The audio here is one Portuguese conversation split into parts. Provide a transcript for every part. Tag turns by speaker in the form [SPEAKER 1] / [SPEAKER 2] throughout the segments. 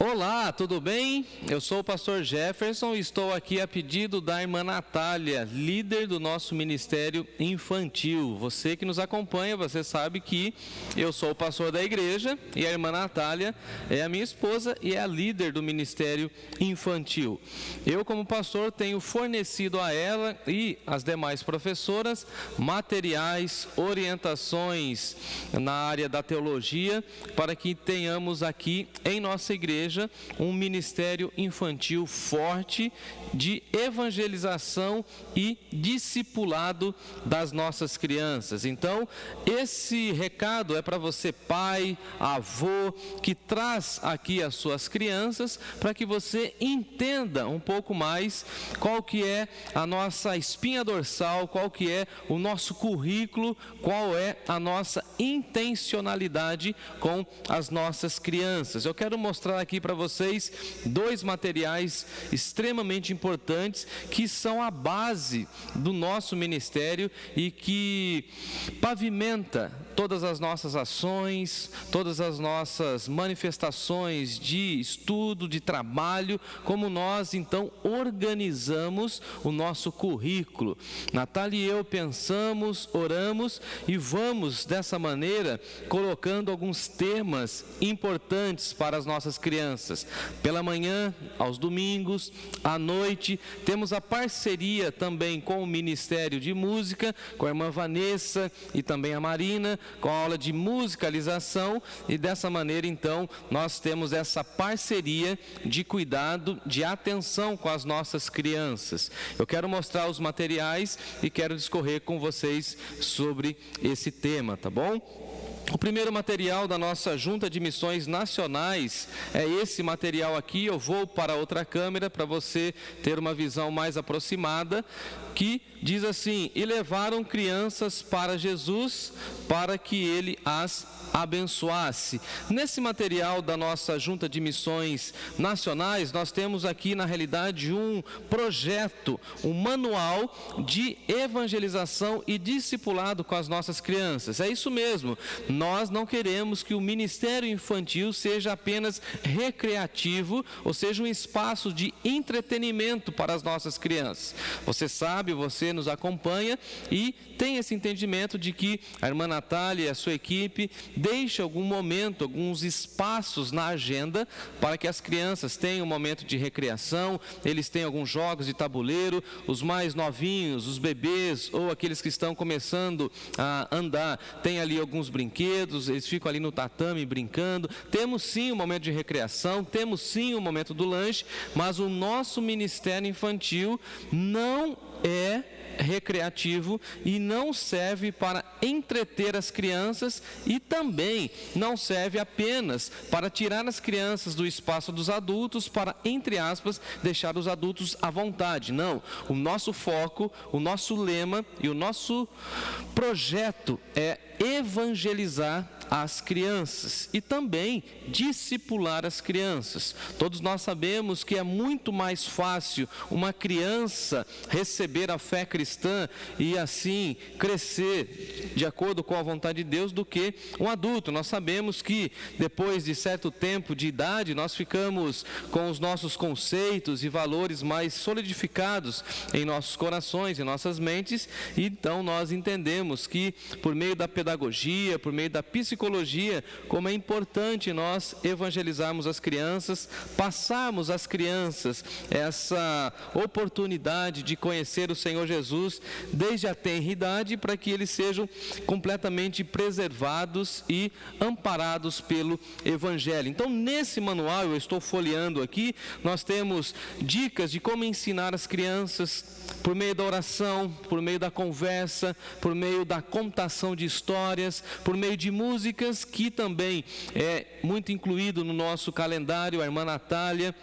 [SPEAKER 1] Olá, tudo bem? Eu sou o pastor Jefferson e estou aqui a pedido da irmã Natália, líder do nosso ministério infantil. Você que nos acompanha, você sabe que eu sou o pastor da igreja e a irmã Natália é a minha esposa e é a líder do ministério infantil. Eu, como pastor, tenho fornecido a ela e às demais professoras materiais, orientações na área da teologia, para que tenhamos aqui em nossa igreja um ministério infantil forte de evangelização e discipulado das nossas crianças. Então, esse recado é para você, pai, avô, que traz aqui as suas crianças, para que você entenda um pouco mais qual que é a nossa espinha dorsal, qual que é o nosso currículo, qual é a nossa intencionalidade com as nossas crianças. Eu quero mostrar aqui para vocês dois materiais extremamente importantes que são a base do nosso ministério e que pavimenta todas as nossas ações, todas as nossas manifestações de estudo, de trabalho, como nós então organizamos o nosso currículo. Natália e eu pensamos, oramos e vamos dessa maneira colocando alguns temas importantes para as nossas crianças. Pela manhã, aos domingos, à noite, temos a parceria também com o Ministério de Música, com a irmã Vanessa e também a Marina, com a aula de musicalização, e dessa maneira então nós temos essa parceria de cuidado, de atenção com as nossas crianças. Eu quero mostrar os materiais e quero discorrer com vocês sobre esse tema, tá bom? O primeiro material da nossa Junta de Missões Nacionais é esse material aqui. Eu vou para outra câmera para você ter uma visão mais aproximada, que diz assim: e levaram crianças para Jesus para que ele as abençoasse. Nesse material da nossa Junta de Missões Nacionais, nós temos aqui na realidade um projeto, um manual de evangelização e discipulado com as nossas crianças. É isso mesmo, nós não queremos que o ministério infantil seja apenas recreativo, ou seja, um espaço de entretenimento para as nossas crianças. Você sabe, você nos acompanha e tem esse entendimento de que a irmã Natália e a sua equipe deixa algum momento, alguns espaços na agenda para que as crianças tenham um momento de recreação. Eles têm alguns jogos de tabuleiro, os mais novinhos, os bebês ou aqueles que estão começando a andar, tem ali alguns brinquedos, eles ficam ali no tatame brincando. Temos sim um momento de recreação, temos sim um momento do lanche, mas o nosso ministério infantil não é recreativo e não serve para entreter as crianças e também não serve apenas para tirar as crianças do espaço dos adultos para, entre aspas, deixar os adultos à vontade. Não, o nosso foco, o nosso lema e o nosso projeto é evangelizar as crianças e também discipular as crianças. Todos nós sabemos que é muito mais fácil uma criança receber a fé cristã e assim crescer de acordo com a vontade de Deus do que um adulto. Nós sabemos que depois de certo tempo de idade nós ficamos com os nossos conceitos e valores mais solidificados em nossos corações, em nossas mentes, e então nós entendemos que por meio da pedagogia, por meio da psicologia, como é importante nós evangelizarmos as crianças, passarmos às crianças essa oportunidade de conhecer o Senhor Jesus desde a tenra idade, para que eles sejam completamente preservados e amparados pelo Evangelho. Então, nesse manual, eu estou folheando aqui, nós temos dicas de como ensinar as crianças por meio da oração, por meio da conversa, por meio da contação de histórias, por meio de músicas, que também é muito incluído no nosso calendário. A irmã Natália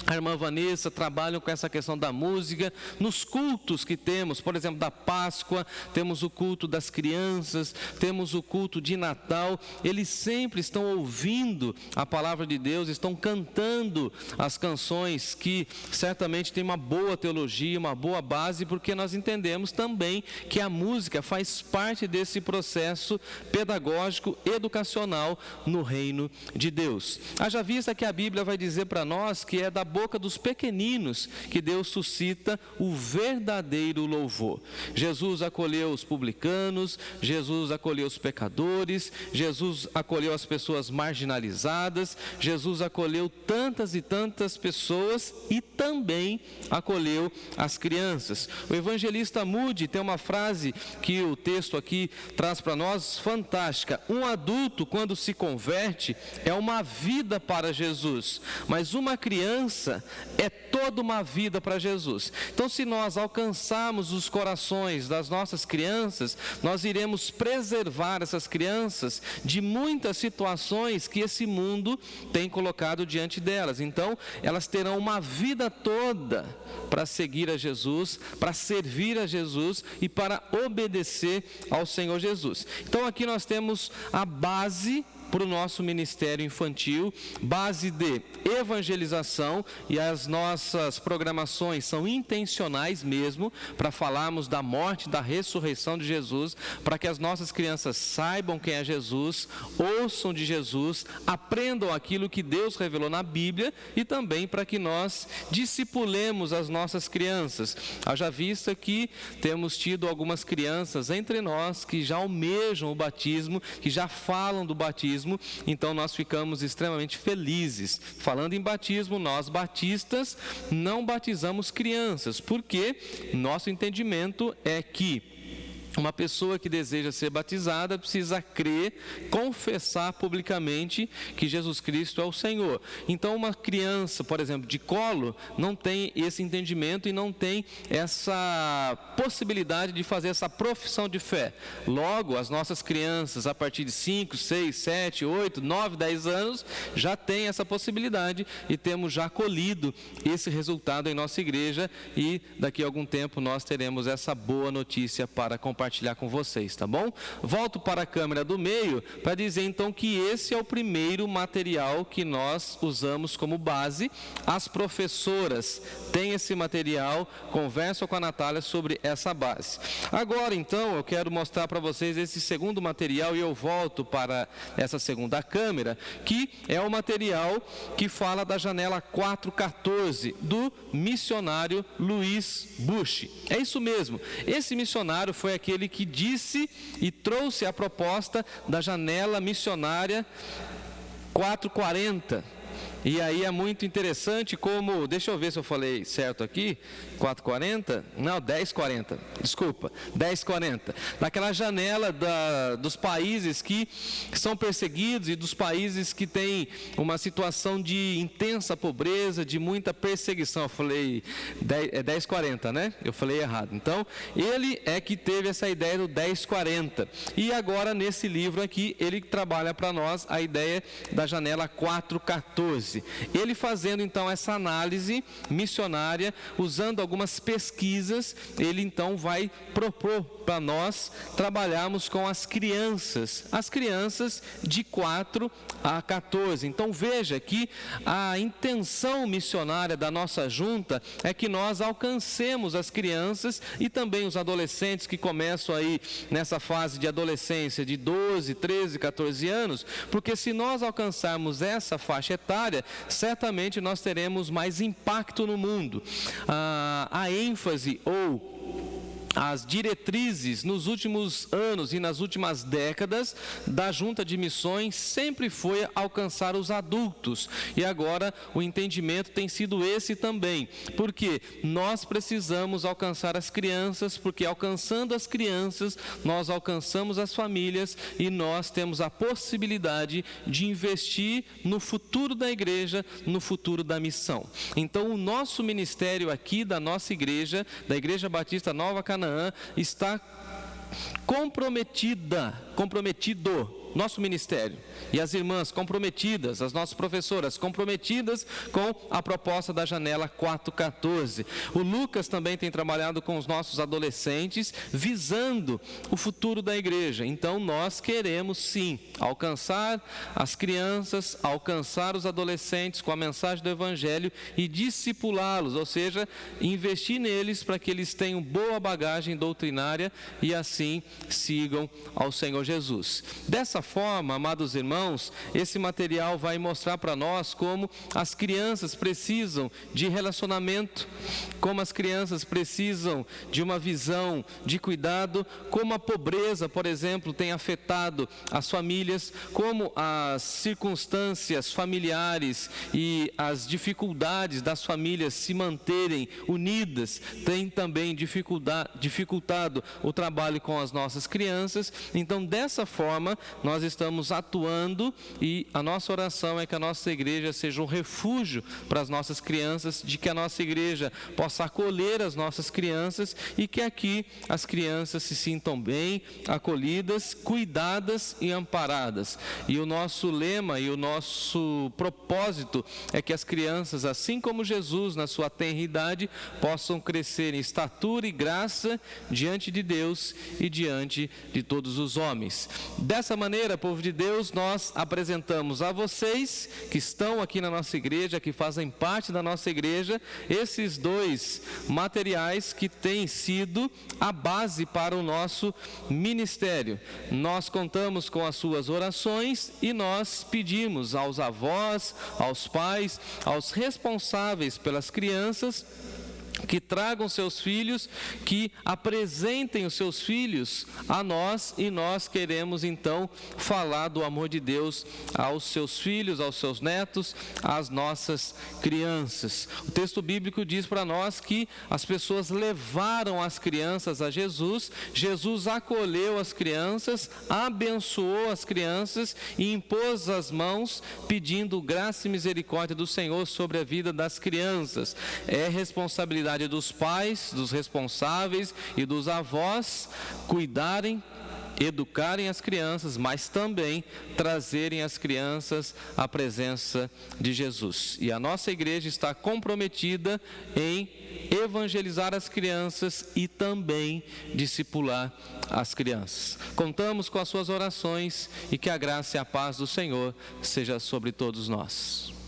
[SPEAKER 1] a irmã Vanessa trabalham com essa questão da música, nos cultos que temos, por exemplo, da Páscoa, temos o culto das crianças, temos o culto de Natal, eles sempre estão ouvindo a palavra de Deus, estão cantando as canções que certamente têm uma boa teologia, uma boa base, porque nós entendemos também que a música faz parte desse processo pedagógico, educacional no reino de Deus. Haja vista que a Bíblia vai dizer para nós que é da boca dos pequeninos que Deus suscita o verdadeiro louvor. Jesus acolheu os publicanos, Jesus acolheu os pecadores, Jesus acolheu as pessoas marginalizadas, Jesus acolheu tantas e tantas pessoas e também acolheu as crianças. O evangelista Moody tem uma frase que o texto aqui traz para nós, fantástica: um adulto, quando se converte, é uma vida para Jesus, mas uma criança é toda uma vida para Jesus. Então, se nós alcançarmos os corações das nossas crianças, nós iremos preservar essas crianças de muitas situações que esse mundo tem colocado diante delas. Então, elas terão uma vida toda para seguir a Jesus, para servir a Jesus e para obedecer ao Senhor Jesus. Então, aqui nós temos a base para o nosso ministério infantil, base de evangelização, e as nossas programações são intencionais mesmo, para falarmos da morte, da ressurreição de Jesus, para que as nossas crianças saibam quem é Jesus, ouçam de Jesus, aprendam aquilo que Deus revelou na Bíblia, e também para que nós discipulemos as nossas crianças. Haja vista que temos tido algumas crianças entre nós que já almejam o batismo, que já falam do batismo. Então nós ficamos extremamente felizes. Falando em batismo, nós batistas não batizamos crianças, porque nosso entendimento é que uma pessoa que deseja ser batizada precisa crer, confessar publicamente que Jesus Cristo é o Senhor. Então, uma criança, por exemplo, de colo, não tem esse entendimento e não tem essa possibilidade de fazer essa profissão de fé. Logo, as nossas crianças, a partir de 5, 6, 7, 8, 9, 10 anos, já têm essa possibilidade e temos já colhido esse resultado em nossa igreja, e daqui a algum tempo nós teremos essa boa notícia para compartilhar com vocês, tá bom? Volto para a câmera do meio para dizer então que esse é o primeiro material que nós usamos como base. As professoras têm esse material, conversam com a Natália sobre essa base. Agora então eu quero mostrar para vocês esse segundo material, e eu volto para essa segunda câmera, que é o material que fala da janela 414 do missionário Luiz Bush. É isso mesmo, esse missionário foi aquele que disse e trouxe a proposta da janela missionária 440. E aí é muito interessante como, deixa eu ver se eu falei certo aqui, 440? Não, 1040, desculpa, 1040. Daquela janela dos países que são perseguidos e dos países que têm uma situação de intensa pobreza, de muita perseguição. Eu falei 1040, né? Eu falei errado. Então, ele é que teve essa ideia do 1040. E agora, nesse livro aqui, ele trabalha para nós a ideia da janela 414. Ele fazendo então essa análise missionária, usando algumas pesquisas, ele então vai propor para nós trabalharmos com as crianças de 4 a 14. Então veja que a intenção missionária da nossa junta é que nós alcancemos as crianças e também os adolescentes que começam aí nessa fase de adolescência de 12, 13, 14 anos, porque se nós alcançarmos essa faixa etária, certamente nós teremos mais impacto no mundo. A ênfase ou as diretrizes nos últimos anos e nas últimas décadas da Junta de Missões sempre foi alcançar os adultos, e agora o entendimento tem sido esse também, porque nós precisamos alcançar as crianças, porque alcançando as crianças nós alcançamos as famílias e nós temos a possibilidade de investir no futuro da igreja, no futuro da missão. Então o nosso ministério aqui da nossa igreja, da Igreja Batista Nova Canaã, está comprometido nosso ministério. E as irmãs comprometidas, as nossas professoras comprometidas com a proposta da janela 414. O Lucas também tem trabalhado com os nossos adolescentes, visando o futuro da igreja. Então nós queremos sim alcançar as crianças, alcançar os adolescentes com a mensagem do Evangelho e discipulá-los, ou seja, investir neles para que eles tenham boa bagagem doutrinária e assim sigam ao Senhor Jesus. Dessa forma, amados irmãos, esse material vai mostrar para nós como as crianças precisam de relacionamento, como as crianças precisam de uma visão de cuidado, como a pobreza, por exemplo, tem afetado as famílias, como as circunstâncias familiares e as dificuldades das famílias se manterem unidas, tem também dificultado o trabalho com as nossas crianças. Então, dessa forma, nós estamos atuando e a nossa oração é que a nossa igreja seja um refúgio para as nossas crianças, de que a nossa igreja possa acolher as nossas crianças e que aqui as crianças se sintam bem acolhidas, cuidadas e amparadas. E o nosso lema e o nosso propósito é que as crianças, assim como Jesus na sua tenridade, possam crescer em estatura e graça diante de Deus e diante de todos os homens. Dessa maneira, povo de Deus, nós apresentamos a vocês que estão aqui na nossa igreja, que fazem parte da nossa igreja, esses dois materiais que têm sido a base para o nosso ministério. Nós contamos com as suas orações e nós pedimos aos avós, aos pais, aos responsáveis pelas crianças, que tragam seus filhos, que apresentem os seus filhos a nós, e nós queremos então falar do amor de Deus aos seus filhos, aos seus netos, às nossas crianças. O texto bíblico diz para nós que as pessoas levaram as crianças a Jesus, Jesus acolheu as crianças, abençoou as crianças e impôs as mãos, pedindo graça e misericórdia do Senhor sobre a vida das crianças. É responsabilidade dos pais, dos responsáveis e dos avós cuidarem, educarem as crianças, mas também trazerem as crianças à presença de Jesus. E a nossa igreja está comprometida em evangelizar as crianças e também discipular as crianças. Contamos com as suas orações e que a graça e a paz do Senhor seja sobre todos nós.